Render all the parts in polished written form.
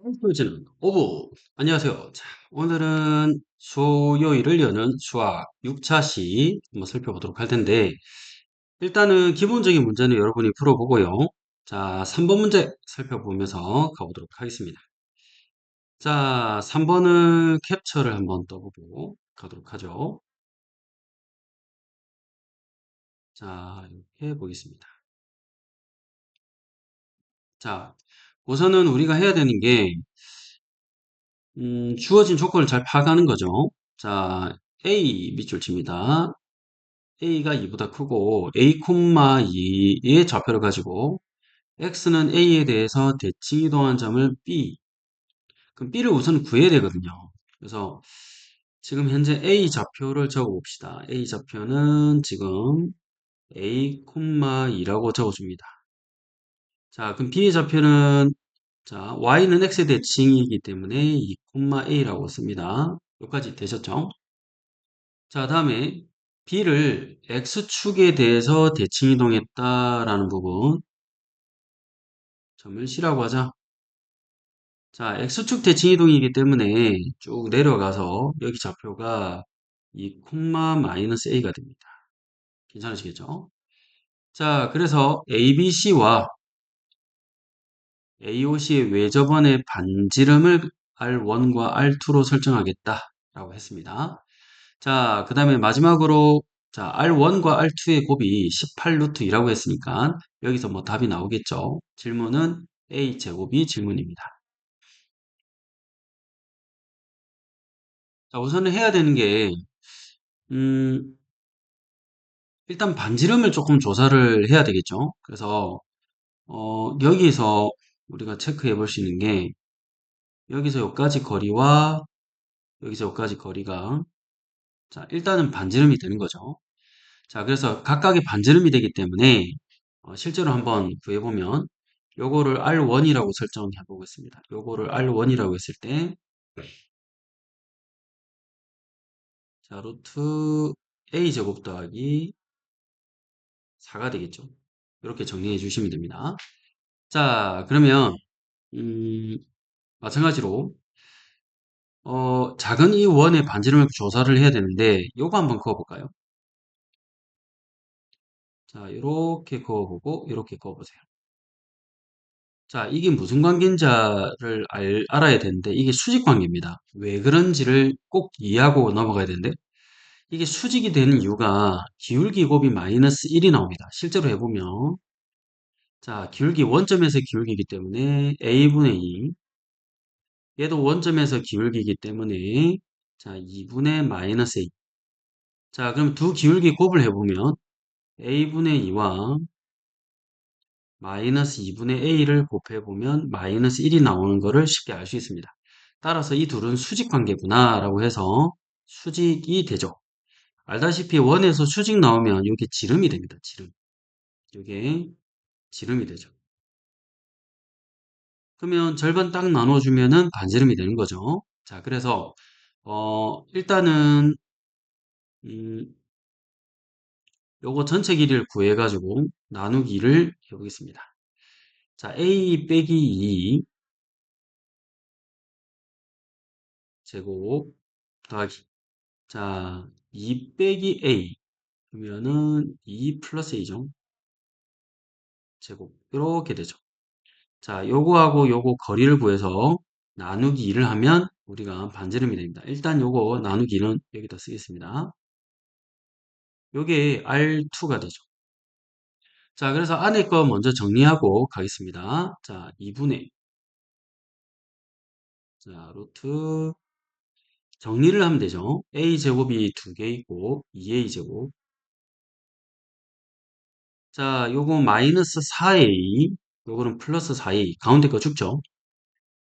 홈페이지는 오브. 안녕하세요. 자, 오늘은 수요일을 여는 수학 6차시 한번 살펴보도록 할 텐데, 일단은 기본적인 문제는 여러분이 풀어보고요. 자, 3번 문제 살펴보면서 가보도록 하겠습니다. 자, 3번을 캡처를 한번 떠보고 가도록 하죠. 자, 이렇게 보겠습니다. 자, 우선은 우리가 해야 되는 게, 주어진 조건을 잘 파악하는 거죠. 자, A 밑줄 칩니다. a가 2보다 크고 a, 2의 좌표를 가지고 x는 a에 대해서 대칭 이동한 점을 b, 그럼 b를 우선 구해야 되거든요. 그래서 지금 현재 a 좌표를 적어 봅시다. a 좌표는 지금 a, 2라고 적어줍니다. 자, 그럼 b의 좌표는 자, y는 x의 대칭이기 때문에 2, a라고 씁니다. 여기까지 되셨죠? 자, 다음에 b를 x축에 대해서 대칭 이동했다라는 부분 점을 C라고 하자. 자, x축 대칭 이동이기 때문에 쭉 내려가서 여기 좌표가 2, 마이너스 a가 됩니다. 괜찮으시겠죠? 자, 그래서 ABC와 AOC의 외접원의 반지름을 R1과 R2로 설정하겠다라고 했습니다. 자, 그 다음에 마지막으로 자, R1과 R2의 곱이 18루트이라고 했으니까 여기서 뭐 답이 나오겠죠. 질문은 A제곱이 질문입니다. 자, 우선은 해야 되는 게 음, 일단 반지름을 조금 조사를 해야 되겠죠. 그래서 여기서 우리가 체크해 볼 수 있는 게 여기서 여기까지 거리와 여기서 여기까지 거리가 자, 일단은 반지름이 되는 거죠. 자, 그래서 각각의 반지름이 되기 때문에 실제로 한번 구해보면 요거를 R1이라고 설정해 보겠습니다. 요거를 R1이라고 했을 때 자, 루트 A제곱 더하기 4가 되겠죠. 이렇게 정리해 주시면 됩니다. 자, 그러면 음, 마찬가지로 작은 이 원의 반지름을 조사를 해야 되는데 요거 한번 그어볼까요? 자, 이렇게 그어보고 이렇게 그어보세요. 자, 이게 무슨 관계인지를 알아야 되는데 이게 수직 관계입니다. 왜 그런지를 꼭 이해하고 넘어가야 되는데 이게 수직이 되는 이유가 기울기 곱이 마이너스 1이 나옵니다. 실제로 해보면 자, 기울기 원점에서 기울기이기 때문에 a분의 2 얘도 원점에서 기울기이기 때문에 자, 2분의 마이너스 a 자, 그럼 두 기울기 곱을 해보면 a분의 2와 마이너스 2분의 a를 곱해보면 마이너스 1이 나오는 것을 쉽게 알 수 있습니다. 따라서 이 둘은 수직 관계구나 라고 해서 수직이 되죠. 알다시피 원에서 수직 나오면 이게 지름이 됩니다. 지름. 이게 지름이 되죠. 그러면 절반 딱 나눠주면은 반지름이 되는 거죠. 자, 그래서 일단은 음, 요거 전체 길이를 구해가지고 나누기를 해보겠습니다. 자, a 빼기 2 제곱 더하기 자, 2 빼기 a 그러면은 2 플러스 a죠. 제곱 이렇게 되죠. 자, 요거하고 요거 거리를 구해서 나누기 2를 하면 우리가 반지름이 됩니다. 일단 요거 나누기 2는 여기다 쓰겠습니다. 요게 R2가 되죠. 자, 그래서 안에 거 먼저 정리하고 가겠습니다. 자, 2분의 자, 루트 정리를 하면 되죠. a제곱이 두 개 있고 2a제곱 자, 요거 마이너스 4a 요거는 플러스 4a 가운데 거 죽죠.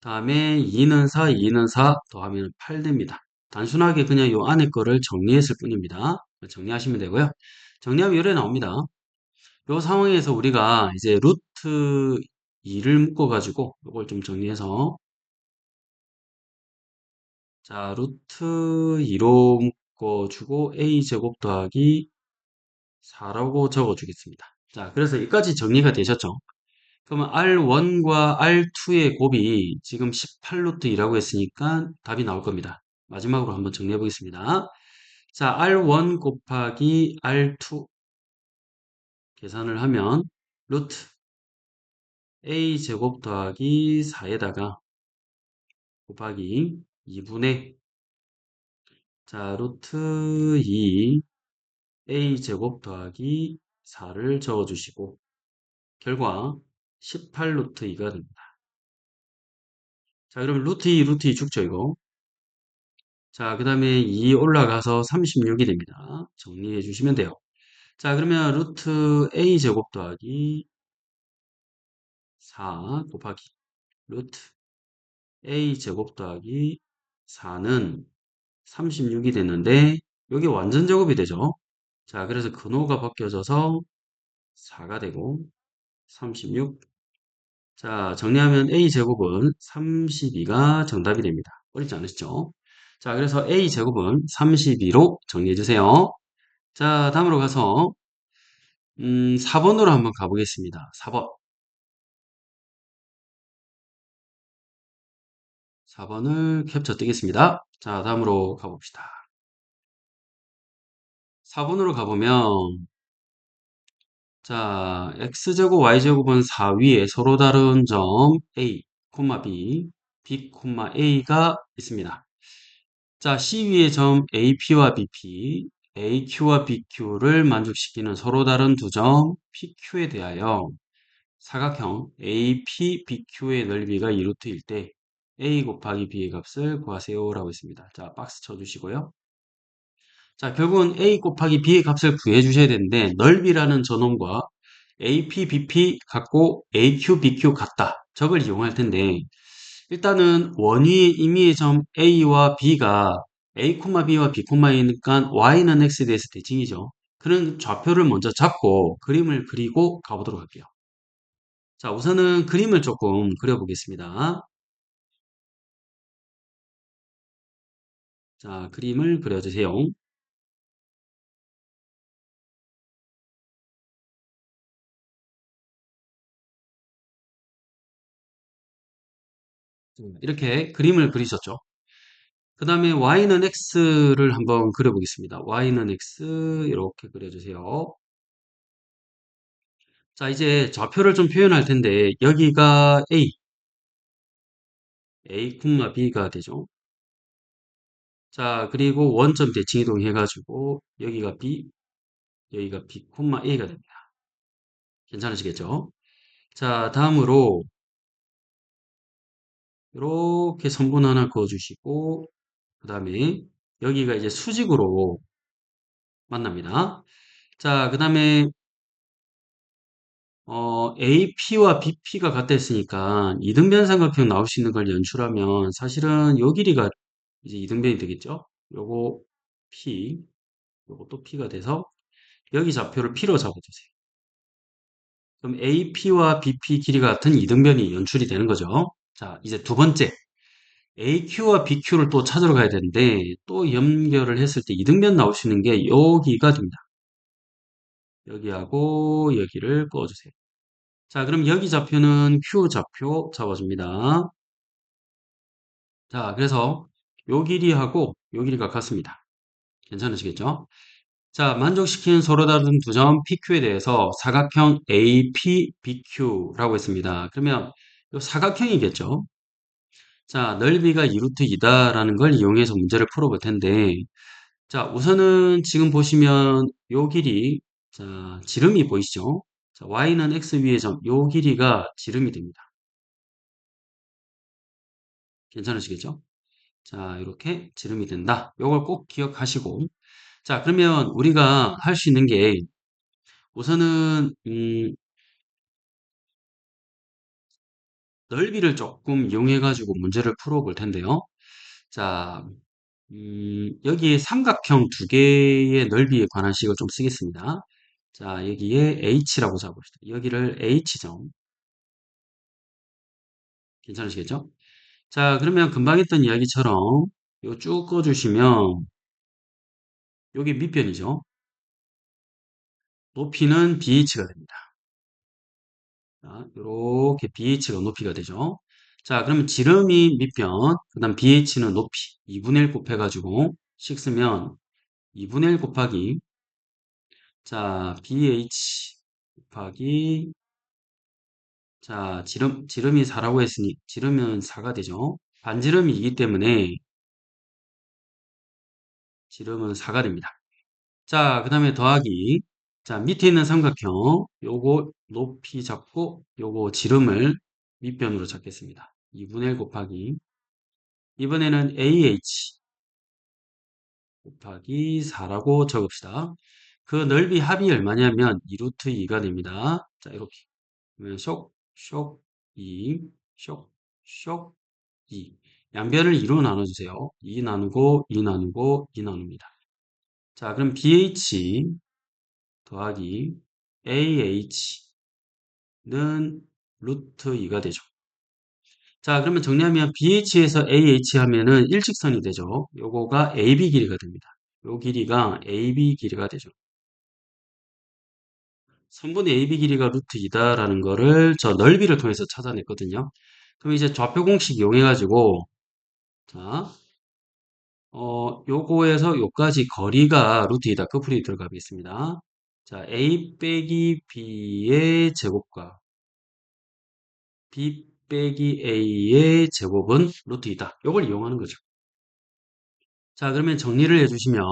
다음에 2는 4, 2는 4 더하면 8 됩니다. 단순하게 그냥 요 안에 거를 정리했을 뿐입니다. 정리하시면 되고요. 정리하면 이래 나옵니다. 요 상황에서 우리가 이제 루트 2를 묶어가지고 요걸 좀 정리해서 자, 루트 2로 묶어주고 a제곱 더하기 4라고 적어주겠습니다. 자, 그래서 여기까지 정리가 되셨죠? 그러면 R1과 R2의 곱이 지금 18루트 2라고 했으니까 답이 나올 겁니다. 마지막으로 한번 정리해 보겠습니다. 자, R1 곱하기 R2 계산을 하면 루트 A 제곱 더하기 4에다가 곱하기 2분의 자, 루트 2 A 제곱 더하기 4를 적어주시고 결과 18루트 2가 됩니다. 자, 그럼 루트 2, 루트 2 죽죠, 이거. 자, 그 다음에 2 올라가서 36이 됩니다. 정리해 주시면 돼요. 자, 그러면 루트 A 제곱 더하기 4 곱하기 루트 A 제곱 더하기 4는 36이 됐는데, 여기 완전 제곱이 되죠. 자, 그래서 근호가 바뀌어져서 4가 되고, 36. 자, 정리하면 A 제곱은 32가 정답이 됩니다. 어렵지 않으시죠? 자, 그래서 A 제곱은 32로 정리해 주세요. 자, 다음으로 가서 4번으로 한번 가보겠습니다. 4번. 4번을 캡처 뜨겠습니다. 자, 다음으로 가봅시다. 4번으로 가보면 자, x제곱, y제곱은 4 위에 서로 다른 점 a, b, b, a가 있습니다. 자, C 위의 점 AP와 BP, AQ와 BQ를 만족시키는 서로 다른 두 점 PQ에 대하여 사각형 AP, BQ의 넓이가 2루트일 때 A 곱하기 B의 값을 구하세요 라고 있습니다. 자, 박스 쳐주시고요. 자, 결국은 A 곱하기 B의 값을 구해 주셔야 되는데 넓이라는 전원과 AP, BP 같고 AQ, BQ 같다. 저걸 이용할 텐데 일단은 원위의 임의의 점 A와 B가 A, B와 B, A니까 Y는 X에 대해서 대칭이죠. 그런 좌표를 먼저 잡고 그림을 그리고 가보도록 할게요. 자, 우선은 그림을 조금 그려보겠습니다. 자, 그림을 그려주세요. 이렇게 그림을 그리셨죠. 그 다음에 Y는 X를 한번 그려보겠습니다. Y는 X 이렇게 그려주세요. 자, 이제 좌표를 좀 표현할 텐데 여기가 A, B가 되죠. 자, 그리고 원점 대칭 이동해가지고 여기가 B, 여기가 B, A가 됩니다. 괜찮으시겠죠? 자, 다음으로 이렇게 선분 하나 그어주시고 그 다음에 여기가 이제 수직으로 만납니다. 자, 그 다음에 AP와 BP가 같다 했으니까 이등변 삼각형 나올 수 있는 걸 연출하면 사실은 요 길이가 이제 이등변이 되겠죠? 요거 P, 요거 또 P가 돼서 여기 좌표를 P로 잡아주세요. 그럼 AP와 BP 길이가 같은 이등변이 연출이 되는 거죠. 자, 이제 두 번째. AQ와 BQ를 또 찾으러 가야 되는데 또 연결을 했을 때 이등변 나올 수 있는 게 여기가 됩니다. 여기하고 여기를 꺼주세요. 자, 그럼 여기 좌표는 Q 좌표 잡아줍니다. 자, 그래서 요 길이하고 요 길이가 같습니다. 괜찮으시겠죠? 자, 만족시키는 서로 다른 두 점 PQ에 대해서 사각형 AP, BQ라고 했습니다. 그러면 요 사각형이겠죠? 자, 넓이가 2루트 2다라는 걸 이용해서 문제를 풀어볼 텐데, 자, 우선은 지금 보시면 요 길이, 자, 지름이 보이시죠? 자, y는 x 위의 점, 요 길이가 지름이 됩니다. 괜찮으시겠죠? 자, 이렇게 지름이 된다. 요걸 꼭 기억하시고, 자, 그러면 우리가 할 수 있는 게, 우선은, 넓이를 조금 이용해가지고 문제를 풀어볼 텐데요. 자, 여기에 삼각형 두 개의 넓이에 관한 식을 좀 쓰겠습니다. 자, 여기에 H라고 잡읍시다. 여기를 H점. 괜찮으시겠죠? 자, 그러면 금방 했던 이야기처럼 이거 쭉 꺼주시면 여기 밑변이죠. 높이는 BH가 됩니다. 자, 이렇게 BH가 높이가 되죠. 자, 그러면 지름이 밑변, 그 다음 BH는 높이 2분의 1 곱해가지고 식 쓰면 2분의 1 곱하기 자, BH 곱하기 자, 지름이 4라고 했으니 지름은 4가 되죠. 반지름이 2기 때문에 지름은 4가 됩니다. 자, 그 다음에 더하기. 자, 밑에 있는 삼각형, 요거 높이 잡고, 요거 지름을 밑변으로 잡겠습니다. 2분의 1 곱하기. 이번에는 AH 곱하기 4라고 적읍시다. 그 넓이 합이 얼마냐면 2루트 2가 됩니다. 자, 이렇게. 그러면 쇽, 쇽, 2, 쇽, 쇽, 2. 양변을 2로 나눠주세요. 2 나누고, 2 나누고, 2 나눕니다. 자, 그럼 BH 더하기 AH는 루트 2가 되죠. 자, 그러면 정리하면 BH에서 AH 하면은 일직선이 되죠. 요거가 AB 길이가 됩니다. 요 길이가 AB 길이가 되죠. 선분의 AB 길이가 루트 2다라는 거를 저 넓이를 통해서 찾아냈거든요. 그럼 이제 좌표 공식 이용해가지고, 자, 요거에서 요까지 거리가 루트 2다 커플이 들어가겠습니다. 자, A 빼기 B의 제곱과 B 빼기 A의 제곱은 루트 2다. 요걸 이용하는 거죠. 자, 그러면 정리를 해주시면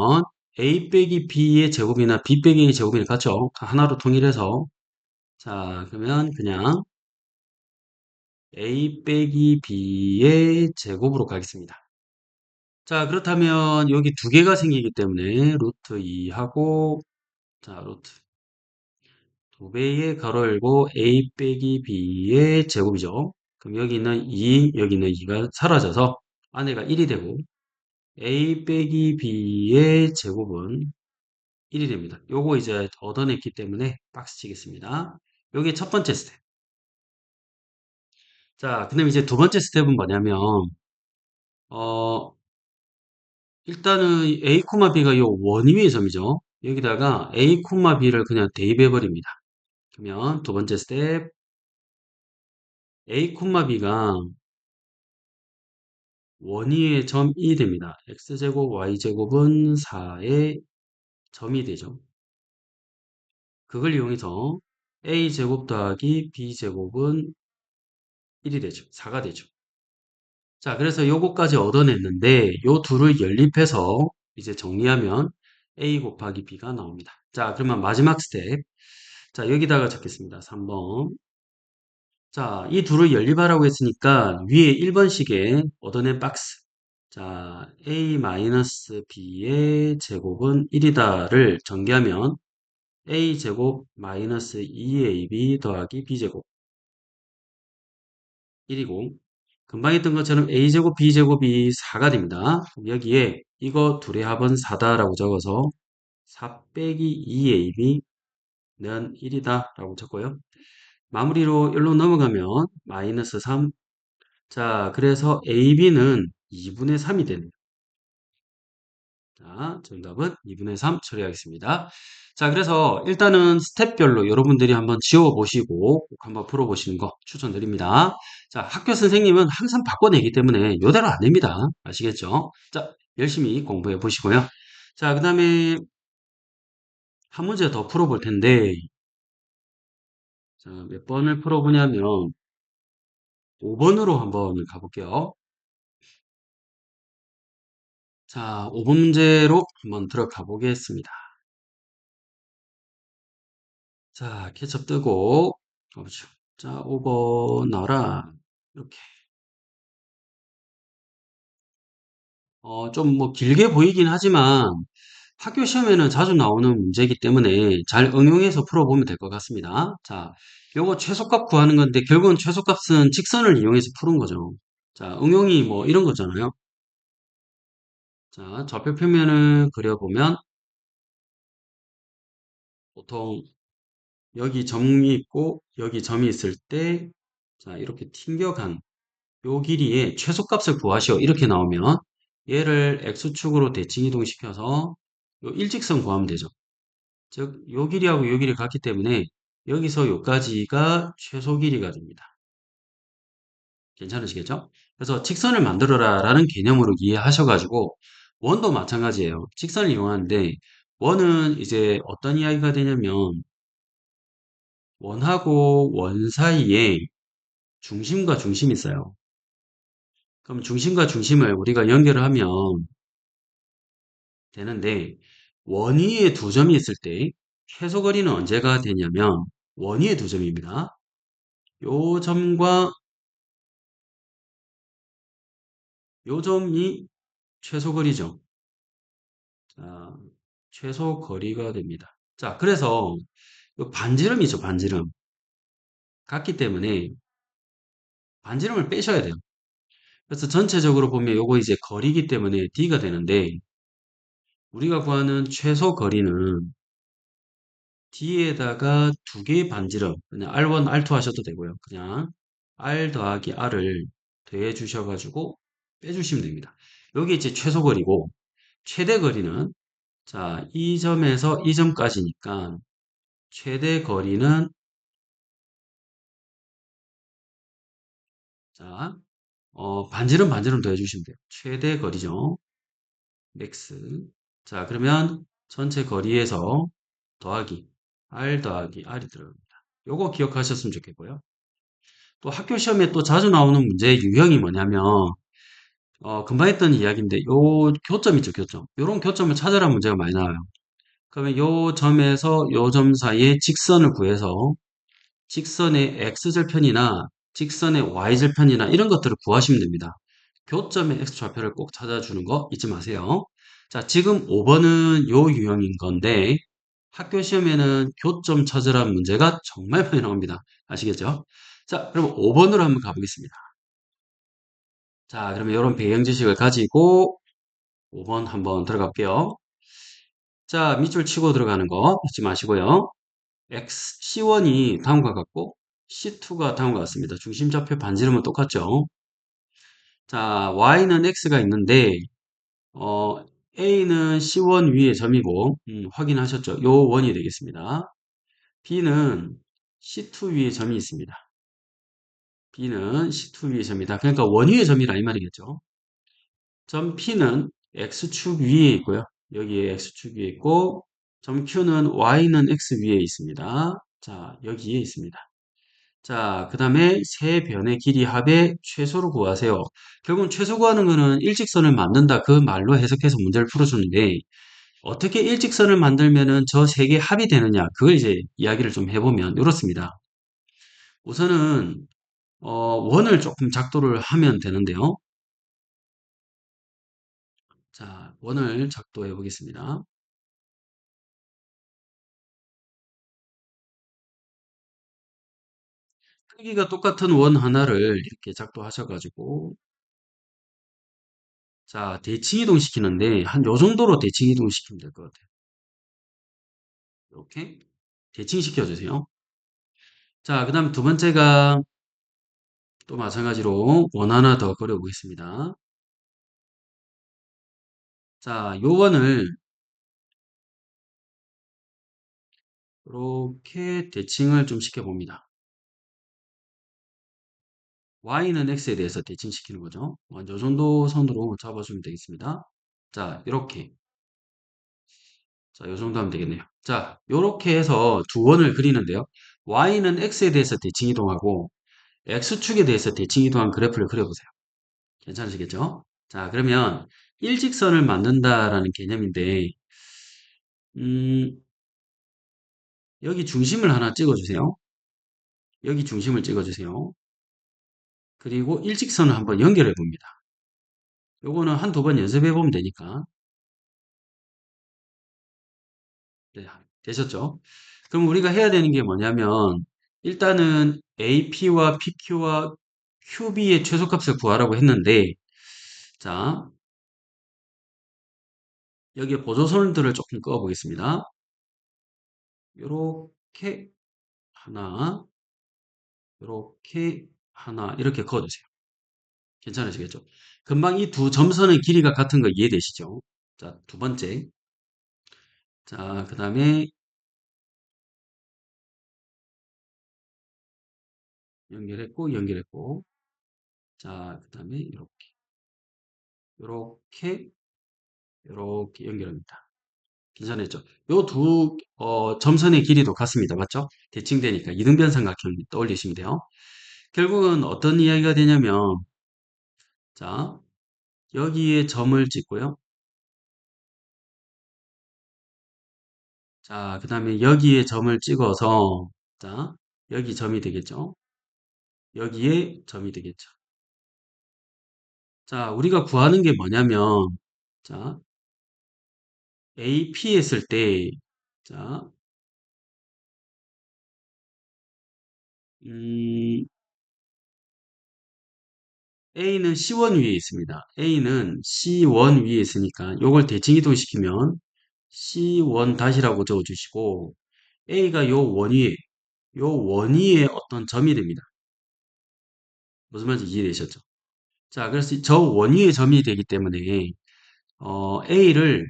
A 빼기 B의 제곱이나 B 빼기 A의 제곱이나 같죠? 하나로 통일해서 자, 그러면 그냥 A 빼기 B의 제곱으로 가겠습니다. 자, 그렇다면 여기 두 개가 생기기 때문에 루트 2하고 자, 루트 두 배의 가로 열고 A 빼기 B의 제곱이죠. 그럼 여기는 2, 여기는 2가 사라져서 안에가 1이 되고 A 빼기 B의 제곱은 1이 됩니다. 요거 이제 얻어냈기 때문에 박스 치겠습니다. 요게 첫 번째 스텝. 자, 그 다음에 이제 두 번째 스텝은 뭐냐면, 어, 일단은 A, B가 요 원 위의 점이죠. 여기다가 A, B를 그냥 대입해 버립니다. 그러면 두 번째 스텝, A, B가 원 위의 점이 됩니다. X제곱, Y제곱은 4의 점이 되죠. 그걸 이용해서 A제곱 더하기 B제곱은 1이 되죠. 4가 되죠. 자, 그래서 요거까지 얻어냈는데 요 둘을 연립해서 이제 정리하면 A 곱하기 B가 나옵니다. 자, 그러면 마지막 스텝. 자, 여기다가 적겠습니다. 3번. 자, 이 둘을 연립하라고 했으니까 위에 1번씩에 얻어낸 박스. 자, A-B의 제곱은 1이다를 전개하면 A제곱 마이너스 2AB 더하기 B제곱 1이고 금방 했던 것처럼 A제곱 B제곱이 4가 됩니다. 여기에 이거 둘의 합은 4다라고 적어서 4 빼기 2AB는 1이다 라고 적고요. 마무리로 1로 넘어가면 마이너스 3. 자, 그래서 AB는 2분의 3이 되네요. 자, 정답은 2분의 3 처리하겠습니다. 자, 그래서 일단은 스텝별로 여러분들이 한번 지워보시고 꼭 한번 풀어보시는 거 추천드립니다. 자, 학교 선생님은 항상 바꿔내기 때문에 이대로 안 됩니다. 아시겠죠? 자, 열심히 공부해 보시고요. 자, 그 다음에 한 문제 더 풀어볼 텐데, 자, 몇 번을 풀어보냐면 5번으로 한번 가볼게요. 자, 5번 문제로 한번 들어가 보겠습니다. 자, 케첩 뜨고 가보죠. 자, 5번 나와라. 이렇게. 좀 뭐 길게 보이긴 하지만 학교 시험에는 자주 나오는 문제이기 때문에 잘 응용해서 풀어보면 될 것 같습니다. 자, 요거 최소값 구하는 건데 결국은 최소값은 직선을 이용해서 푸는 거죠. 자, 응용이 뭐 이런 거잖아요. 자, 좌표 표면을 그려보면 보통 여기 점이 있고 여기 점이 있을 때 자, 이렇게 튕겨간 요 길이의 최소값을 구하시오. 이렇게 나오면 얘를 x축으로 대칭 이동시켜서 요 일직선 구하면 되죠. 즉, 요 길이하고 요 길이 같기 때문에 여기서 요까지가 최소 길이가 됩니다. 괜찮으시겠죠? 그래서 직선을 만들어라 라는 개념으로 이해하셔가지고 원도 마찬가지예요. 직선을 이용하는데 원은 이제 어떤 이야기가 되냐면 원하고 원 사이에 중심과 중심이 있어요. 그럼 중심과 중심을 우리가 연결을 하면 되는데 원 위에 두 점이 있을 때 최소 거리는 언제가 되냐면 원 위에 두 점입니다. 요 점과 요 점이 최소 거리죠. 자, 최소 거리가 됩니다. 자, 그래서 요 반지름이죠, 반지름. 같기 때문에 반지름을 빼셔야 돼요. 그래서 전체적으로 보면 요거 이제 거리기 때문에 D가 되는데 우리가 구하는 최소 거리는 D에다가 두 개의 반지름, 그냥 R1, R2 하셔도 되고요. 그냥 R 더하기 R을 더해 주셔가지고 빼주시면 됩니다. 여기 이제 최소 거리고 최대 거리는 자, 이 점에서 이 점까지니까 최대 거리는 자, 반지름 반지름 더해 주시면 돼요. 최대 거리죠. 맥스. 자, 그러면 전체 거리에서 더하기 R 더하기 R이 들어갑니다. 요거 기억하셨으면 좋겠고요. 또 학교 시험에 또 자주 나오는 문제의 유형이 뭐냐면 금방 했던 이야기인데 요 교점 있죠, 교점. 요런 교점을 찾으라 문제가 많이 나와요. 그러면 요 점에서 요 점 사이에 직선을 구해서 직선의 x절편이나 직선의 y절편이나 이런 것들을 구하시면 됩니다. 교점의 x좌표를 꼭 찾아주는 거 잊지 마세요. 자, 지금 5번은 요 유형인 건데 학교 시험에는 교점 찾으라는 문제가 정말 많이 나옵니다. 아시겠죠? 자, 그럼 5번으로 한번 가보겠습니다. 자, 그러면 이런 배경 지식을 가지고 5번 한번 들어갈게요. 자, 밑줄 치고 들어가는 거 잊지 마시고요. C1이 다음과 같고 C2가 다음과 같습니다. 중심좌표 반지름은 똑같죠. 자, Y는 X가 있는데 어, A는 C1 위에 점이고 확인하셨죠? 요 원이 되겠습니다. B는 C2 위에 점이 있습니다. B는 C2 위에 점이다. 그러니까 원 위에 점이라 이 말이겠죠. 점 P는 X축 위에 있고요. 여기에 X축 위에 있고 점 Q는 Y는 X 위에 있습니다. 자, 여기에 있습니다. 자, 그 다음에 세 변의 길이 합의 최소를 구하세요. 결국은 최소 구하는 거는 일직선을 만든다 그 말로 해석해서 문제를 풀어주는데 어떻게 일직선을 만들면은 저 세 개 합이 되느냐 그걸 이제 이야기를 좀 해보면 이렇습니다. 우선은 원을 조금 작도를 하면 되는데요. 자, 원을 작도해 보겠습니다. 크기가 똑같은 원 하나를 이렇게 작도하셔가지고 자, 대칭 이동시키는데 한 요 정도로 대칭 이동시키면 될 것 같아요. 이렇게 대칭 시켜주세요. 자, 그 다음 두 번째가 또 마찬가지로 원 하나 더 그려보겠습니다. 자, 요 원을 이렇게 대칭을 좀 시켜봅니다. y는 x에 대해서 대칭시키는 거죠. 요 정도 선으로 잡아주면 되겠습니다. 자, 이렇게. 자, 요 정도 하면 되겠네요. 자, 요렇게 해서 두 원을 그리는데요. y는 x에 대해서 대칭 이동하고 x축에 대해서 대칭 이동한 그래프를 그려보세요. 괜찮으시겠죠? 자, 그러면 일직선을 만든다라는 개념인데 음, 여기 중심을 하나 찍어주세요. 여기 중심을 찍어주세요. 그리고 일직선을 한번 연결해 봅니다. 요거는 한두 번 연습해 보면 되니까. 네, 되셨죠? 그럼 우리가 해야 되는 게 뭐냐면 일단은 AP와 PQ와 QB의 최소값을 구하라고 했는데 자, 여기에 보조선들을 조금 그어 보겠습니다. 요렇게 하나, 요렇게 하나 이렇게 그어주세요. 괜찮으시겠죠? 금방 이 두 점선의 길이가 같은 거 이해되시죠? 자, 두 번째. 자, 그 다음에 연결했고, 연결했고. 자, 그 다음에 요렇게, 요렇게 연결합니다. 괜찮았죠? 요 점선의 길이도 같습니다. 맞죠? 대칭되니까 이등변 삼각형 떠올리시면 돼요. 결국은 어떤 이야기가 되냐면, 자, 여기에 점을 찍고요. 자, 그 다음에 여기에 점을 찍어서, 자, 여기 점이 되겠죠? 여기에 점이 되겠죠? 자, 우리가 구하는 게 뭐냐면, 자, AP 했을 때, 자, 음, A는 C1 위에 있습니다. A는 C1 위에 있으니까 요걸 대칭 이동시키면 C1 다시라고 적어주시고 A가 요 원 위에 어떤 점이 됩니다. 무슨 말인지 이해되셨죠? 자, 그래서 저 원 위에 점이 되기 때문에 A를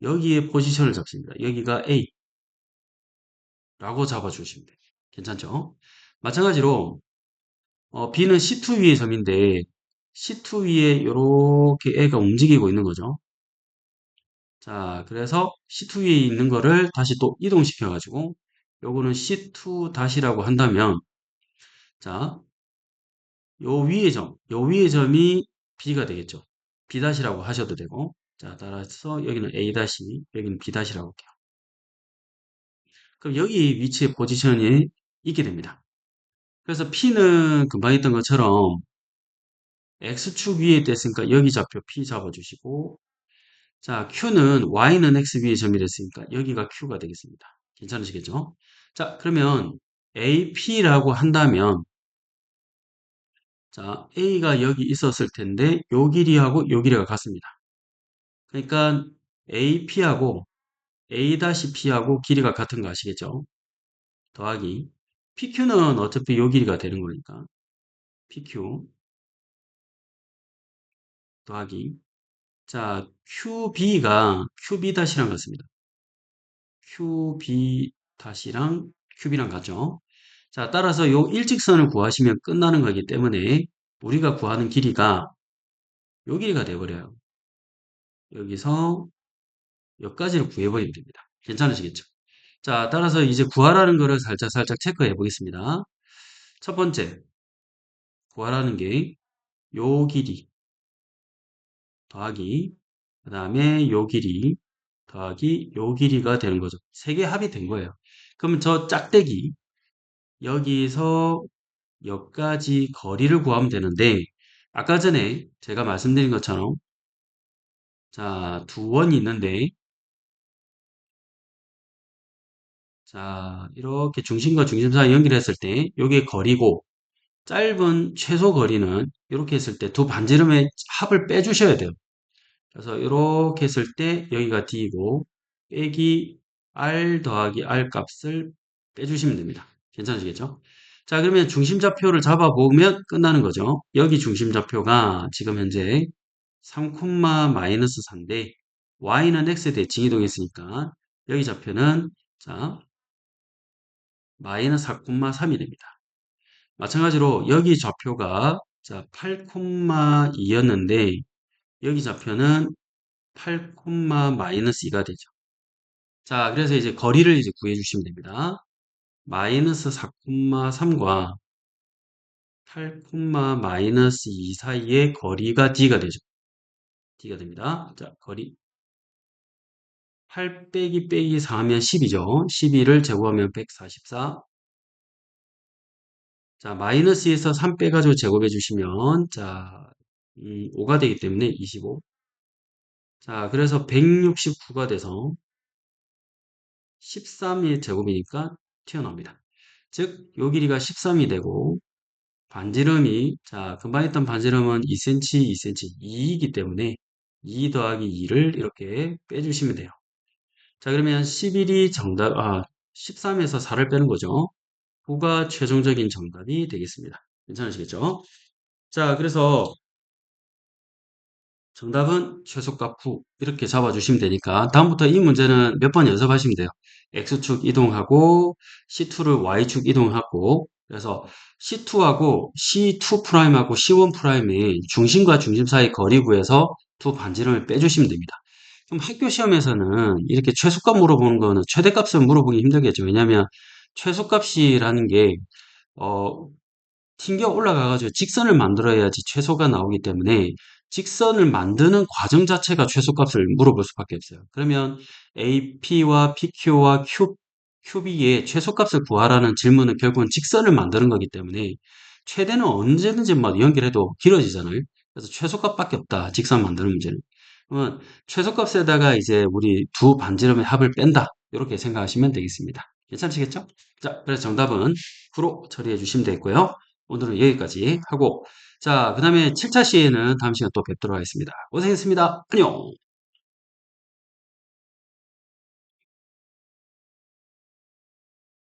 여기에 포지션을 잡습니다. 여기가 A라고 잡아주시면 돼요. 괜찮죠? 마찬가지로 B는 C2 위에 점인데 C2 위에 이렇게 애가 움직이고 있는 거죠. 자, 그래서 C2 위에 있는 거를 다시 또 이동시켜 가지고 요거는 C2 다시라고 한다면 자, 요 위에 점이 B가 되겠죠. B 다시라고 하셔도 되고 자, 따라서 여기는 A 다시, 여기는 B 다시라고 할게요. 그럼 여기 위치에 포지션이 있게 됩니다. 그래서 P는 금방 했던 것처럼 X축 위에 됐으니까 여기 좌표 P 잡아주시고 자, Q는 Y는 X 위에 점이 됐으니까 여기가 Q가 되겠습니다. 괜찮으시겠죠? 자, 그러면 AP라고 한다면 자, A가 여기 있었을 텐데 요 길이하고 요 길이가 같습니다. 그러니까 AP하고 A-P하고 길이가 같은 거 아시겠죠? 더하기 PQ는 어차피 요 길이가 되는 거니까 PQ 더하기 자, QB가 QB-랑 같습니다. QB-랑 QB랑 같죠? 자, 따라서 요 일직선을 구하시면 끝나는 거기 때문에 우리가 구하는 길이가 요 길이가 돼버려요. 여기서 여기까지를 구해버리면 됩니다. 괜찮으시겠죠? 자, 따라서 이제 구하라는 거를 살짝 체크해 보겠습니다. 첫 번째, 구하라는 게 요 길이 더하기 그 다음에 요 길이 더하기 요 길이가 되는 거죠. 세 개 합이 된 거예요. 그러면 저 짝대기 여기서 여기까지 거리를 구하면 되는데 아까 전에 제가 말씀드린 것처럼 자, 두 원이 있는데 자, 이렇게 중심과 중심 사이 연결했을 때 요게 거리고 짧은 최소 거리는 이렇게 했을 때 두 반지름의 합을 빼주셔야 돼요. 그래서 이렇게 했을 때 여기가 D이고 빼기 R 더하기 R 값을 빼주시면 됩니다. 괜찮으시겠죠? 자, 그러면 중심좌표를 잡아보면 끝나는 거죠. 여기 중심좌표가 지금 현재 3, 마이너스 4인데 y는 x에 대칭 이동했으니까 여기 좌표는 자 마이너스 4,3이 됩니다. 마찬가지로 여기 좌표가 자 8,2였는데 여기 좌표는 8, 마이너스 2가 되죠. 자, 그래서 이제 거리를 이제 구해 주시면 됩니다. 마이너스 4,3과 8, 마이너스 2 사이의 거리가 D가 되죠. D가 됩니다. 자, 거리 8 빼기 4 하면 10이죠. 12를 제곱하면 144. 자, 마이너스에서 3 빼가지고 제곱해 주시면 자, 5가 되기 때문에 25. 자, 그래서 169가 돼서 13의 제곱이니까 튀어나옵니다. 즉, 요 길이가 13이 되고 반지름이 자, 금방 했던 반지름은 2cm, 2cm, 2이기 때문에 2 더하기 2를 이렇게 빼주시면 돼요. 자, 그러면 11이 13에서 4를 빼는 거죠. 9가 최종적인 정답이 되겠습니다. 괜찮으시겠죠? 자, 그래서 정답은 최소값 9 이렇게 잡아주시면 되니까 다음부터 이 문제는 몇 번 연습하시면 돼요. X축 이동하고 C2를 Y축 이동하고 그래서 C2하고 C2'하고 C1'의 중심과 중심 사이 거리 구해서 두 반지름을 빼주시면 됩니다. 그럼 학교 시험에서는 이렇게 최소값 물어보는 거는 최대값을 물어보기 힘들겠죠. 왜냐하면 최소값이라는 게 어, 튕겨 올라가가지고 직선을 만들어야지 최소가 나오기 때문에 직선을 만드는 과정 자체가 최소값을 물어볼 수밖에 없어요. 그러면 AP와 PQ와 QB의 최소값을 구하라는 질문은 결국은 직선을 만드는 거기 때문에 최대는 언제든지 뭐 연결해도 길어지잖아요. 그래서 최소값밖에 없다. 직선 만드는 문제는. 그러면 최소값에다가 이제 우리 두 반지름의 합을 뺀다. 이렇게 생각하시면 되겠습니다. 괜찮으시겠죠? 자, 그래서 정답은 9로 처리해 주시면 되겠고요. 오늘은 여기까지 하고 자, 그 다음에 7차 시에는 다음 시간 또 뵙도록 하겠습니다. 고생했습니다. 안녕!